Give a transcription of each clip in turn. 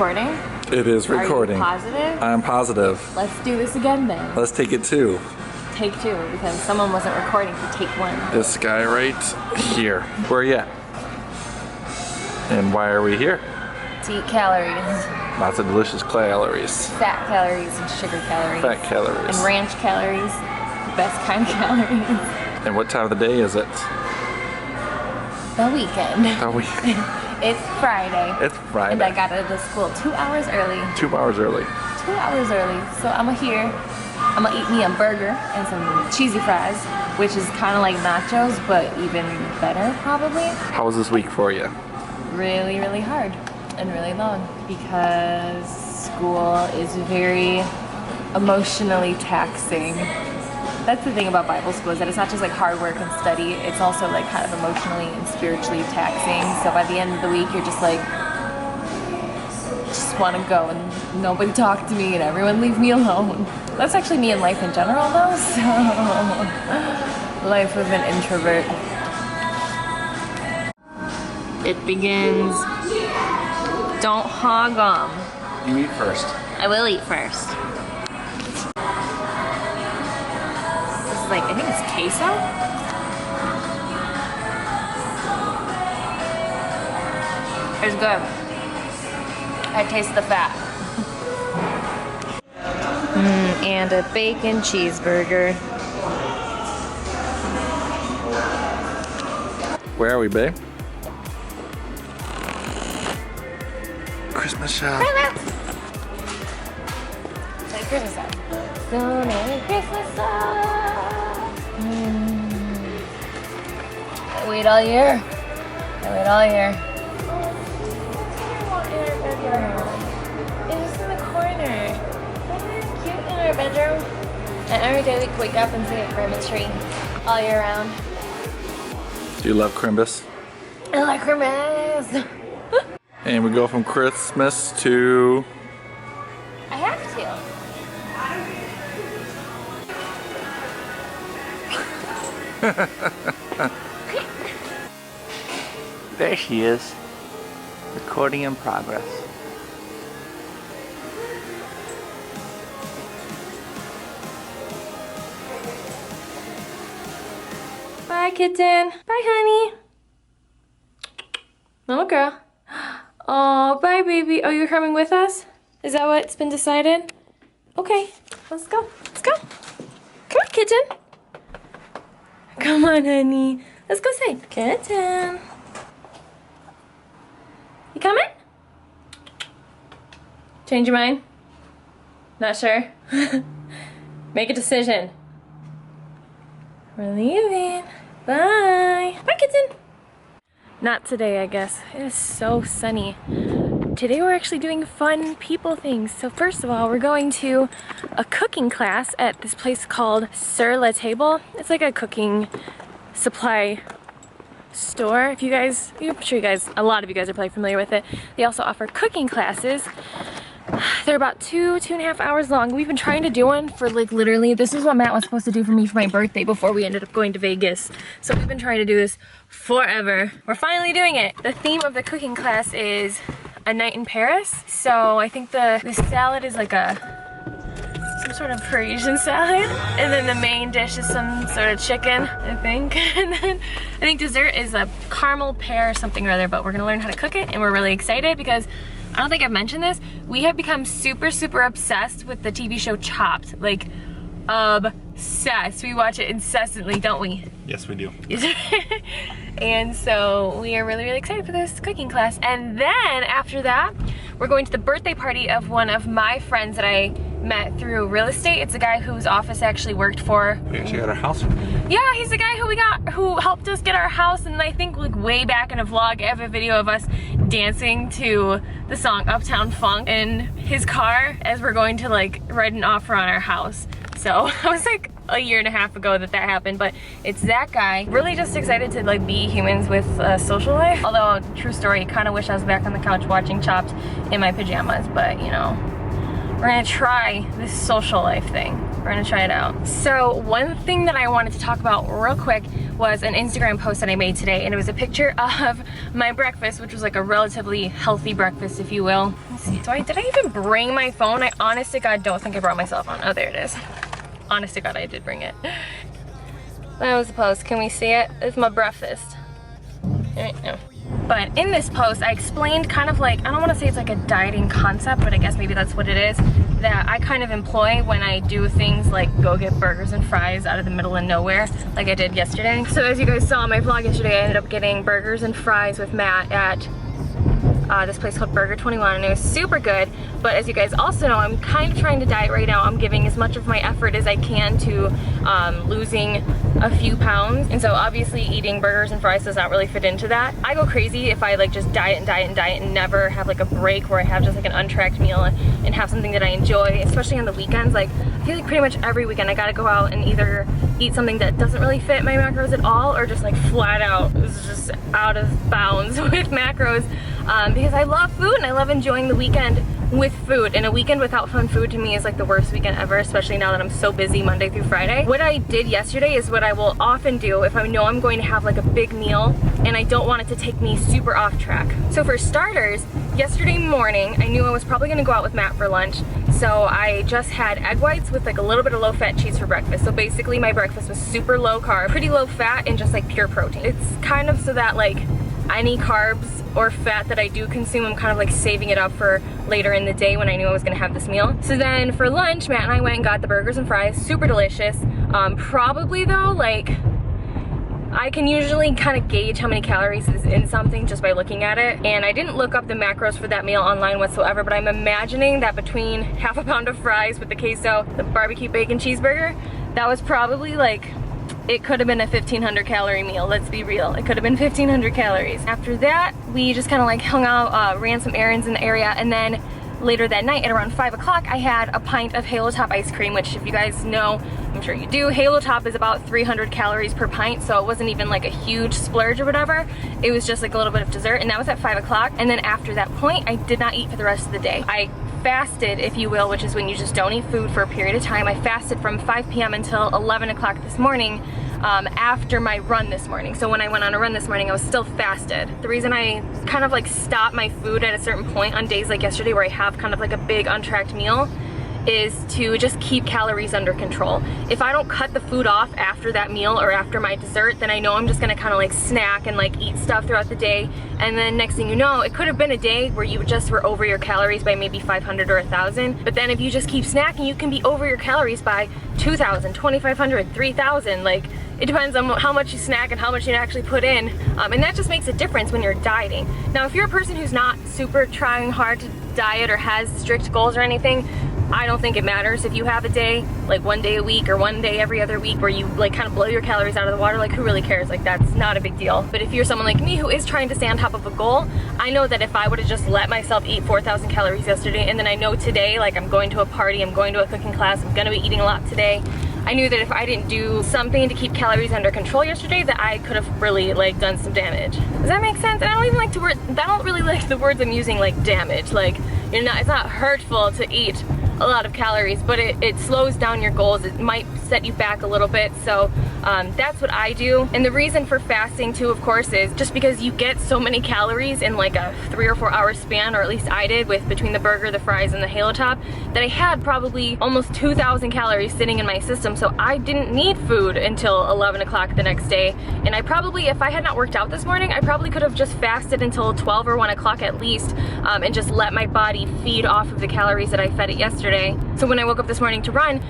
recording? It is recording. Are you positive? I'm positive. Let's do this again then. Let's take it two. Take two, because someone wasn't recording for take one. This guy right here. Where are you at? And why are we here? To eat calories. Lots of delicious calories. Fat calories and sugar calories. Fat calories. And ranch calories. The best kind of calories. And what time of the day is it? The weekend. The weekend. It's Friday. It's Friday. And I got out of school 2 hours early. 2 hours early. 2 hours early. So I'm here. I'm gonna eat me a burger and some cheesy fries, which is kind of like nachos, but even better probably. How was this week for you? Really, really hard and really long because school is very emotionally taxing. That's the thing about Bible school, is that it's not just like hard work and study, it's also like kind of emotionally and spiritually taxing. So by the end of the week, you're just like, just want to go and nobody talk to me and everyone leave me alone. That's actually me in life in general though, so life of an introvert. It begins. Don't hog 'em. You eat first. I will eat first. This is like, I think it's queso? It's good. I taste the fat. And a bacon cheeseburger. Where are we, babe? Christmas shop. Say Christmas shop. Gonna Christmas shop. I wait all year. I wait all year. It's just in the corner. Isn't it cute in our bedroom? And every day we wake up and see a Christmas tree all year round. Do you love Crimbus? I like Christmas. And we go from Christmas to... I have to. There she is. Recording in progress. Bye, kitten. Bye, honey. Little girl. Oh, bye, baby. Oh, you're coming with us? Is that what's been decided? Okay, let's go. Let's go. Come on, kitten. Come on, honey. Let's go say, kitten. You coming? Change your mind? Not sure? Make a decision. We're leaving. Bye. Bye, kitten. Not today, I guess. It is so sunny. Today we're actually doing fun people things. So first of all, we're going to a cooking class at this place called Sur La Table. It's like a cooking supply store. If you guys, I'm sure you guys, a lot of you guys are probably familiar with it. They also offer cooking classes. They're about 2.5 hours long. We've been trying to do one for like literally, this is what Matt was supposed to do for me for my birthday before we ended up going to Vegas. So we've been trying to do this forever. We're finally doing it. The theme of the cooking class is a night in Paris. So I think the salad is like some sort of Parisian salad. And then the main dish is some sort of chicken, I think. And then I think dessert is a caramel pear or something or other, but we're gonna learn how to cook it and we're really excited because I don't think I've mentioned this. We have become super, super obsessed with the TV show Chopped. Like, obsessed. We watch it incessantly, don't we? Yes, we do. And so we are really, really excited for this cooking class. And then after that, we're going to the birthday party of one of my friends that I met through real estate. It's a guy whose office I actually worked for. We actually got our house. Yeah, he's the guy who helped us get our house, and I think like way back in a vlog, I have a video of us dancing to the song Uptown Funk in his car as we're going to like write an offer on our house. So I was like a year and a half ago that happened, but it's that guy. Really just excited to like be humans with a social life. Although, true story, kind of wish I was back on the couch watching Chopped in my pajamas, but you know, we're gonna try this social life thing. We're gonna try it out. So one thing that I wanted to talk about real quick was an Instagram post that I made today, and it was a picture of my breakfast, which was like a relatively healthy breakfast, if you will. Let's see, did I even bring my phone? I honest to God don't think I brought my cell phone. Oh, there it is. Honest to God, I did bring it. That was the post. Can we see it? It's my breakfast. No. But in this post, I explained kind of like, I don't want to say it's like a dieting concept, but I guess maybe that's what it is, that I kind of employ when I do things like go get burgers and fries out of the middle of nowhere, like I did yesterday. So as you guys saw in my vlog yesterday, I ended up getting burgers and fries with Matt at this place called Burger 21, and it was super good. But as you guys also know, I'm kind of trying to diet right now. I'm giving as much of my effort as I can to losing a few pounds, and so obviously eating burgers and fries does not really fit into that. I go crazy if I like just diet and never have like a break where I have just like an untracked meal and have something that I enjoy, especially on the weekends. Like I feel like pretty much every weekend I gotta go out and either eat something that doesn't really fit my macros at all, or just like flat out is just out of bounds with macros, because I love food and I love enjoying the weekend with food, and a weekend without fun food to me is like the worst weekend ever, especially now that I'm so busy Monday through Friday. What I did yesterday is what I will often do if I know I'm going to have like a big meal and I don't want it to take me super off track. So for starters, yesterday morning I knew I was probably going to go out with Matt for lunch, so I just had egg whites with like a little bit of low-fat cheese for breakfast. So basically my breakfast was super low carb, pretty low fat, and just like pure protein. It's kind of so that like any carbs or fat that I do consume, I'm kind of like saving it up for later in the day when I knew I was gonna have this meal. So then for lunch, Matt and I went and got the burgers and fries, super delicious. Probably though, like, I can usually kind of gauge how many calories is in something just by looking at it. And I didn't look up the macros for that meal online whatsoever, but I'm imagining that between half a pound of fries with the queso, the barbecue bacon cheeseburger, that was probably like, it could have been a 1,500 calorie meal, let's be real. It could have been 1,500 calories. After that, we just kind of like hung out, ran some errands in the area, and then later that night at around 5 o'clock, I had a pint of Halo Top ice cream, which if you guys know, I'm sure you do, Halo Top is about 300 calories per pint, so it wasn't even like a huge splurge or whatever. It was just like a little bit of dessert, and that was at 5 o'clock. And then after that point, I did not eat for the rest of the day. I fasted, if you will, which is when you just don't eat food for a period of time. I fasted from 5 p.m. until 11 o'clock this morning, after my run this morning. So when I went on a run this morning, I was still fasted. The reason I kind of like stop my food at a certain point on days like yesterday where I have kind of like a big untracked meal is to just keep calories under control. If I don't cut the food off after that meal or after my dessert, then I know I'm just gonna kind of like snack and like eat stuff throughout the day, and then next thing you know, it could have been a day where you just were over your calories by maybe 500 or 1,000, but then if you just keep snacking, you can be over your calories by 2,000, 2,500, 3,000, like it depends on how much you snack and how much you actually put in, and that just makes a difference when you're dieting. Now if you're a person who's not super trying hard to diet or has strict goals or anything, I don't think it matters if you have a day, like one day a week or one day every other week where you like kind of blow your calories out of the water. Like who really cares? Like that's not a big deal. But if you're someone like me who is trying to stay on top of a goal, I know that if I would have just let myself eat 4,000 calories yesterday, and then I know today, like I'm going to a party, I'm going to a cooking class, I'm gonna be eating a lot today, I knew that if I didn't do something to keep calories under control yesterday, that I could have really like done some damage. Does that make sense? And I don't even like to word, I don't really like the words I'm using, like damage. Like it's not hurtful to eat a lot of calories, but it slows down your goals. It might set you back a little bit. So that's what I do. And the reason for fasting too, of course, is just because you get so many calories in like a 3 or 4 hour span, or at least I did with between the burger, the fries, and the Halo Top, that I had probably almost 2,000 calories sitting in my system. So I didn't need food until 11 o'clock the next day. And I probably, if I had not worked out this morning, I probably could have just fasted until 12 or 1 o'clock at least, and just let my body feed off of the calories that I fed it yesterday. So when I woke up this morning to run,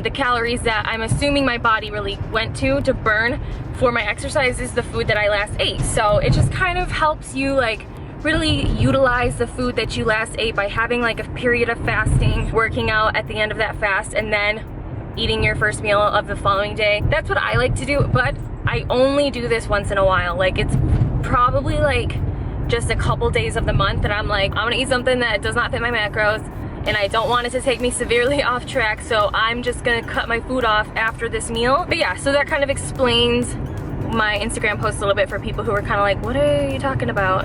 the calories that I'm assuming my body really went to burn for my exercise is the food that I last ate. So it just kind of helps you like really utilize the food that you last ate by having like a period of fasting, working out at the end of that fast, and then eating your first meal of the following day. That's what I like to do, but I only do this once in a while. Like it's probably like just a couple days of the month that I'm like, I'm gonna eat something that does not fit my macros, and I don't want it to take me severely off track, so I'm just gonna cut my food off after this meal. But yeah, so that kind of explains my Instagram post a little bit for people who are kind of like, what are you talking about?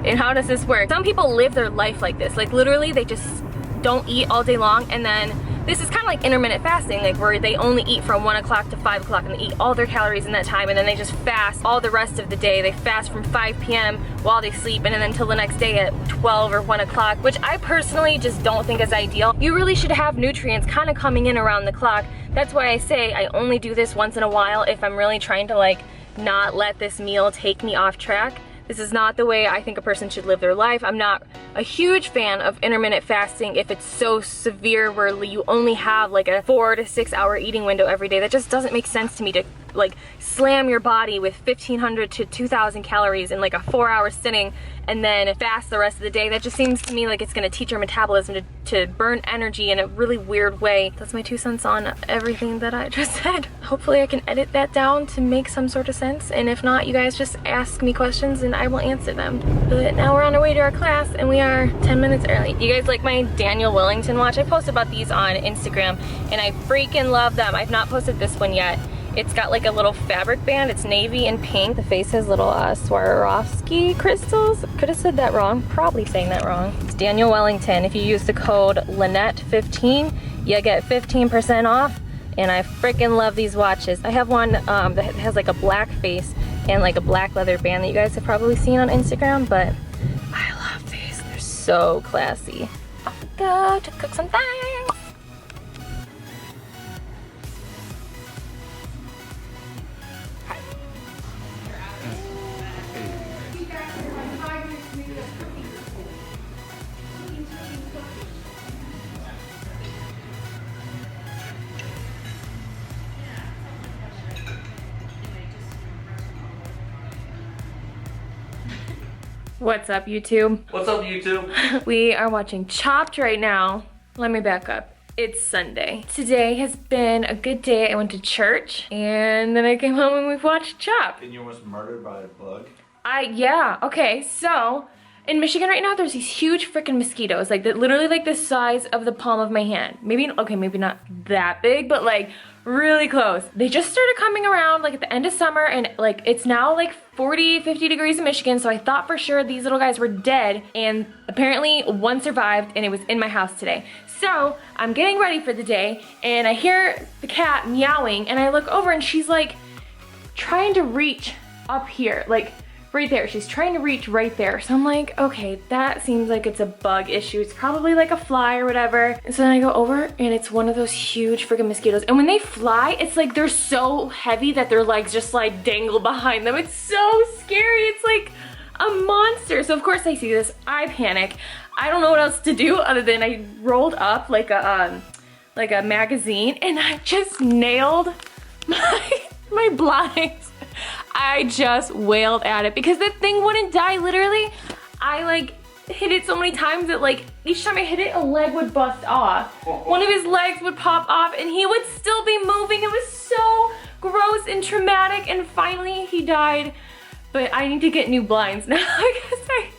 And how does this work? Some people live their life like this. Like literally they just don't eat all day long, and then this is kind of like intermittent fasting, like where they only eat from 1 o'clock to 5 o'clock and they eat all their calories in that time, and then they just fast all the rest of the day. They fast from 5 p.m. while they sleep, and then until the next day at 12 or 1 o'clock, which I personally just don't think is ideal. You really should have nutrients kind of coming in around the clock. That's why I say I only do this once in a while if I'm really trying to like not let this meal take me off track. This is not the way I think a person should live their life. I'm not a huge fan of intermittent fasting if it's so severe where you only have like a 4 to 6 hour eating window every day. That just doesn't make sense to me, to like slam your body with 1,500 to 2,000 calories in like a 4-hour sitting and then fast the rest of the day. That just seems to me like it's gonna teach your metabolism to burn energy in a really weird way. That's my 2 cents on everything that I just said. Hopefully I can edit that down to make some sort of sense, and if not, you guys just ask me questions and I will answer them. But now we're on our way to our class and we are 10 minutes early. You guys like my Daniel Wellington watch? I posted about these on Instagram and I freaking love them. I've not posted this one yet. It's got like a little fabric band. It's navy and pink. The face has little Swarovski crystals. Could have said that wrong. Probably saying that wrong. It's Daniel Wellington. If you use the code Lynette15, you get 15% off. And I freaking love these watches. I have one that has like a black face and like a black leather band that you guys have probably seen on Instagram, but I love these. They're so classy. Off we go to cook some things. What's up, YouTube? What's up, YouTube? We are watching Chopped right now. Let me back up. It's Sunday. Today has been a good day. I went to church and then I came home and we've watched Chopped. And you almost murdered by a bug? Yeah, okay, so in Michigan right now, there's these huge freaking mosquitoes, like literally like the size of the palm of my hand. Maybe, okay, maybe not that big, but like really close. They just started coming around like at the end of summer, and like it's now like 40, 50 degrees in Michigan, so I thought for sure these little guys were dead, and apparently one survived and it was in my house today. So I'm getting ready for the day and I hear the cat meowing and I look over and she's like trying to reach up here, like right there. She's trying to reach right there. So I'm like, okay, that seems like it's a bug issue. It's probably like a fly or whatever. And so then I go over and it's one of those huge freaking mosquitoes. And when they fly, it's like they're so heavy that their legs just like dangle behind them. It's so scary. It's like a monster. So of course I see this, I panic. I don't know what else to do other than I rolled up like a magazine and I just nailed my blinds. I just wailed at it because the thing wouldn't die. Literally, I like hit it so many times that like each time I hit it, a leg would bust off. One of his legs would pop off and he would still be moving. It was so gross and traumatic, and finally he died. But I need to get new blinds now because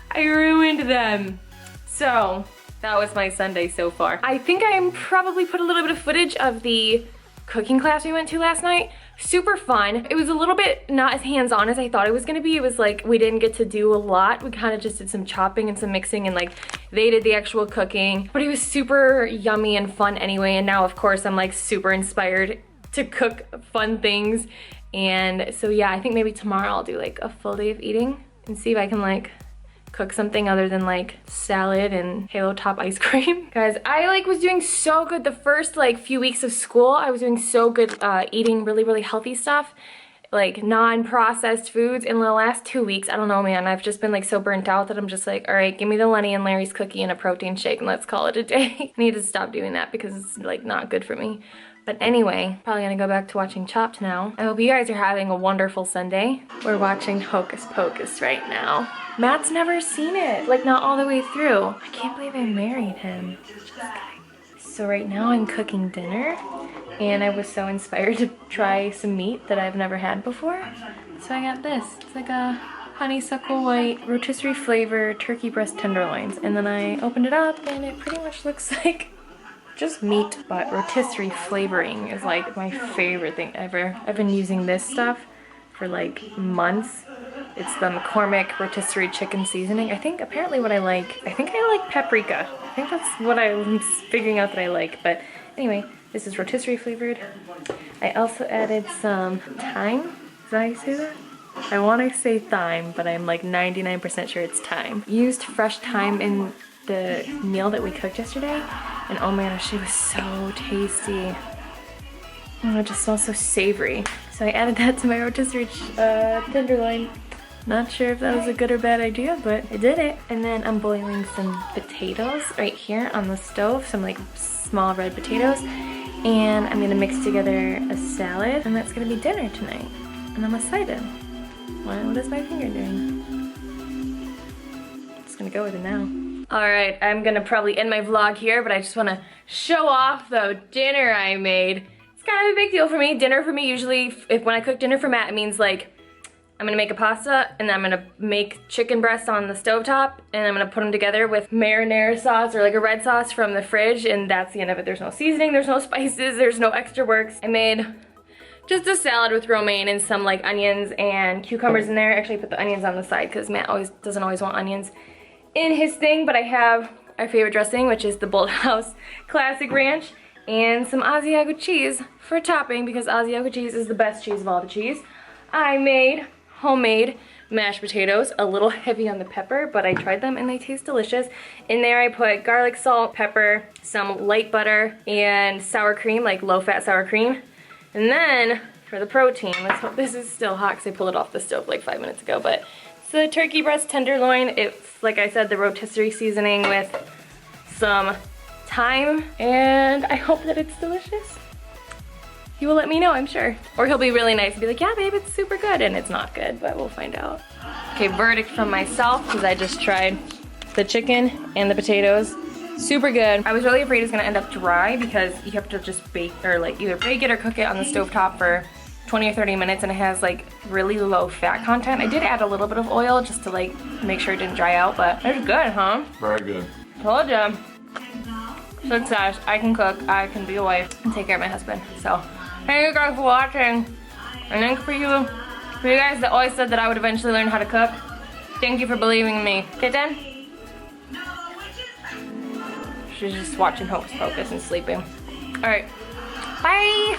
I ruined them. So that was my Sunday so far. I think I probably put a little bit of footage of the cooking class we went to last night. Super fun. It was a little bit not as hands-on as I thought it was gonna be. It was like we didn't get to do a lot. We kind of just did some chopping and some mixing, and like they did the actual cooking. But it was super yummy and fun anyway. And now of course I'm like super inspired to cook fun things. And so yeah, I think maybe tomorrow I'll do like a full day of eating and see if I can like cook something other than like salad and Halo Top ice cream. Guys, I like was doing so good the first like few weeks of school. I was doing so good eating really healthy stuff, like non-processed foods. In the last 2 weeks, I don't know, man, I've just been like so burnt out that I'm just like, all right, give me the Lenny and Larry's cookie and a protein shake and let's call it a day. I need to stop doing that because it's like not good for me. But anyway, probably gonna go back to watching Chopped now. I hope you guys are having a wonderful Sunday. We're watching Hocus Pocus right now. Matt's never seen it, like not all the way through. I can't believe I married him. Just kidding. So right now I'm cooking dinner and I was so inspired to try some meat that I've never had before. So I got this. It's like a honeysuckle white rotisserie flavor turkey breast tenderloins. And then I opened it up and it pretty much looks like just meat, but rotisserie flavoring is like my favorite thing ever. I've been using this stuff for like months It's the McCormick rotisserie chicken seasoning. I think apparently what I like paprika. I think that's what I'm figuring out that I like. But anyway, this is rotisserie flavored. I also added some thyme. Is that how you say that? I want to say thyme, but I'm like 99% sure it's thyme. Used fresh thyme in the meal that we cooked yesterday, and oh my gosh, it was so tasty. Oh, it just smells so savory. So I added that to my rotisserie tenderloin. Not sure if that was a good or bad idea, but I did it. And then I'm boiling some potatoes right here on the stove, some like small red potatoes. And I'm gonna mix together a salad, and that's gonna be dinner tonight. And I'm excited. What is my finger doing? Just gonna go with it now. All right, I'm gonna probably end my vlog here, but I just wanna show off the dinner I made. It's kind of a big deal for me. Dinner for me usually, when I cook dinner for Matt, it means like, I'm gonna make a pasta, and then I'm gonna make chicken breasts on the stovetop, and I'm gonna put them together with marinara sauce or like a red sauce from the fridge, and that's the end of it. There's no seasoning, there's no spices, there's no extra works. I made just a salad with romaine and some like onions and cucumbers in there. Actually, I put the onions on the side because Matt doesn't always want onions in his thing, but I have our favorite dressing, which is the Bolthouse Classic Ranch, and some Asiago cheese for topping because Asiago cheese is the best cheese of all the cheese. I made homemade mashed potatoes, a little heavy on the pepper, but I tried them and they taste delicious. In there I put garlic, salt, pepper, some light butter, and sour cream, like low-fat sour cream. And then for the protein, let's hope this is still hot because I pulled it off the stove like 5 minutes ago, but it's the turkey breast tenderloin. It's, like I said, the rotisserie seasoning with some thyme, and I hope that it's delicious. He will let me know, I'm sure. Or he'll be really nice and be like, yeah, babe, it's super good. And it's not good, but we'll find out. Okay, verdict from myself, because I just tried the chicken and the potatoes. Super good. I was really afraid it's gonna end up dry because you have to just bake, or like either bake it or cook it on the stovetop for 20 or 30 minutes, and it has like really low fat content. I did add a little bit of oil just to like make sure it didn't dry out, but it's good, huh? Very good. Told ya. Success. I can cook, I can be a wife, and take care of my husband, so. Thank you guys for watching, and thank you for you guys that always said that I would eventually learn how to cook. Thank you for believing in me. Kitten? She's just watching Hocus Pocus and sleeping. Alright, bye!